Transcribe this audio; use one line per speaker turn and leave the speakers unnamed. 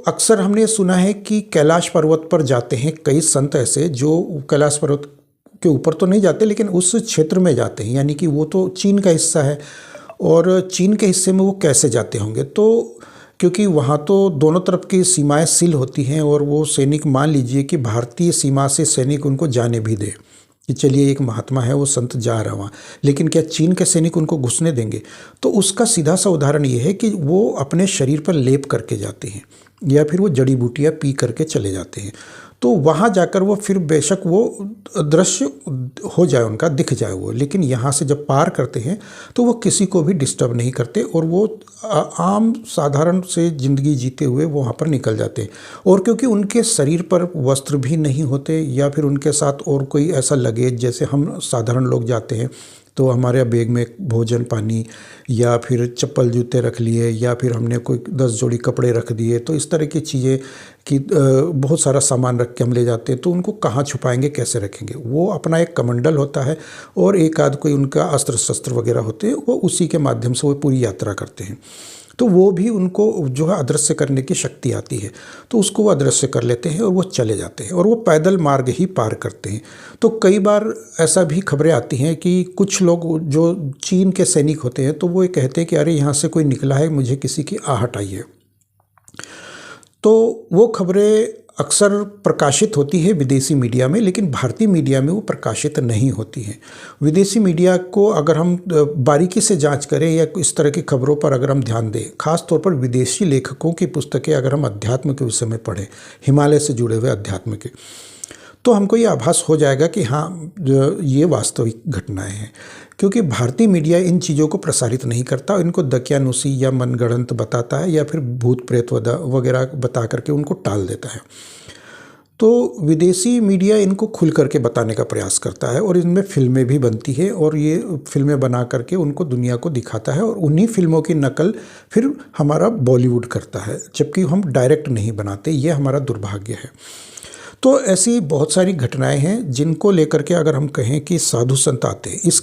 अक्सर हमने ये सुना है कि कैलाश पर्वत पर जाते हैं कई संत ऐसे जो कैलाश पर्वत के ऊपर तो नहीं जाते लेकिन उस क्षेत्र में जाते हैं, यानी कि वो तो चीन का हिस्सा है और चीन के हिस्से में वो कैसे जाते होंगे। तो क्योंकि वहाँ तो दोनों तरफ की सीमाएं सील होती हैं और वो सैनिक, मान लीजिए कि भारतीय सीमा से सैनिक उनको जाने भी दे कि चलिए एक महात्मा है वो संत जा रहा वहाँ, लेकिन क्या चीन के सैनिक उनको घुसने देंगे? तो उसका सीधा सा उदाहरण ये है कि वो अपने शरीर पर लेप करके जाते हैं या फिर वो जड़ी बूटियाँ पी करके चले जाते हैं। तो वहाँ जाकर वो फिर बेशक वो दृश्य हो जाए, उनका दिख जाए वो, लेकिन यहाँ से जब पार करते हैं तो वो किसी को भी डिस्टर्ब नहीं करते और वो आम साधारण से ज़िंदगी जीते हुए वो वहाँ पर निकल जाते हैं। और क्योंकि उनके शरीर पर वस्त्र भी नहीं होते या फिर उनके साथ और कोई ऐसा लगेज, जैसे हम साधारण लोग जाते हैं तो हमारे बैग में भोजन पानी या फिर चप्पल जूते रख लिए या फिर हमने कोई 10 जोड़ी कपड़े रख दिए, तो इस तरह की चीज़ें कि बहुत सारा सामान रख के हम ले जाते हैं, तो उनको कहाँ छुपाएंगे, कैसे रखेंगे? वो अपना एक कमंडल होता है और एक आध कोई उनका अस्त्र शस्त्र वगैरह होते हैं, वो उसी के माध्यम से वो पूरी यात्रा करते हैं। तो वो भी उनको जो है अदृश्य करने की शक्ति आती है, तो उसको वो अदृश्य कर लेते हैं और वो चले जाते हैं और वो पैदल मार्ग ही पार करते हैं। तो कई बार ऐसा भी खबरें आती हैं कि कुछ लोग जो चीन के सैनिक होते हैं तो वो ये कहते हैं कि अरे यहाँ से कोई निकला है, मुझे किसी की आहट आई है। तो वो खबरें अक्सर प्रकाशित होती है विदेशी मीडिया में, लेकिन भारतीय मीडिया में वो प्रकाशित नहीं होती हैं। विदेशी मीडिया को अगर हम बारीकी से जांच करें या इस तरह की खबरों पर अगर हम ध्यान दें, खास तौर पर विदेशी लेखकों की पुस्तकें अगर हम अध्यात्म के विषय में पढ़ें, हिमालय से जुड़े हुए अध्यात्म के, तो हमको ये आभास हो जाएगा कि हाँ ये वास्तविक घटनाएं हैं। क्योंकि भारतीय मीडिया इन चीज़ों को प्रसारित नहीं करता, इनको दकियानुसी या मनगढ़ंत बताता है या फिर भूत प्रेत वगैरह बता करके उनको टाल देता है। तो विदेशी मीडिया इनको खुल करके बताने का प्रयास करता है और इनमें फिल्में भी बनती है और ये फिल्में बना करके उनको दुनिया को दिखाता है और उन्हीं फिल्मों की नकल फिर हमारा बॉलीवुड करता है, जबकि हम डायरेक्ट नहीं बनाते। ये हमारा दुर्भाग्य है। तो ऐसी बहुत सारी घटनाएं हैं जिनको लेकर के अगर हम कहें कि साधु संत आते हैं, इस